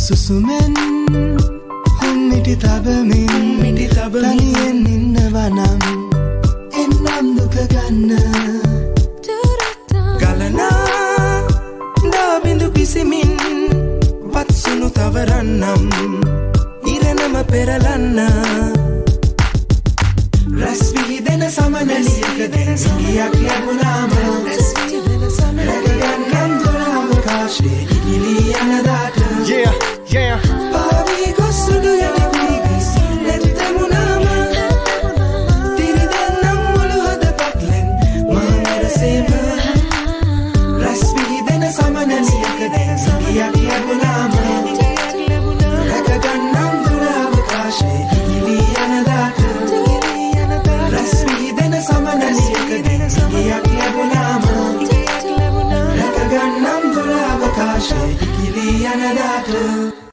සුසුමෙන් හුම්මිටි තබමින් තනියෙන් ඉන්නවනම් එන්නම් දුක ගන්න ගලනා දාබිඳු පිසිමින් වත්සුණු තවරන්නම් ඉරණම පෙරලන්න රැස් විහිදෙන සමනලියක දෙනසියක් ලැබුණාම රැකගන්නම් දොර අවකාශයේ ඉගිලී යනදාට පාවී ගොස් සුදු යටි පිරිවිසි නැත්තෙමුණාම තිරිදන්නම් මුළු හද පත්ලෙන් මා මැරසේම රැස් විහිදෙන සමනලියක දෙනසියක් ලැබුණාම රැකගන්නම් දොර අවකාශයේ ඉගිලී යනදාට රැස් විහිදෙන සමනලියක දෙනසියක් ලැබුණාම රැකගන්නම් දොර අවකාශයේ ඉගිලී යනදාට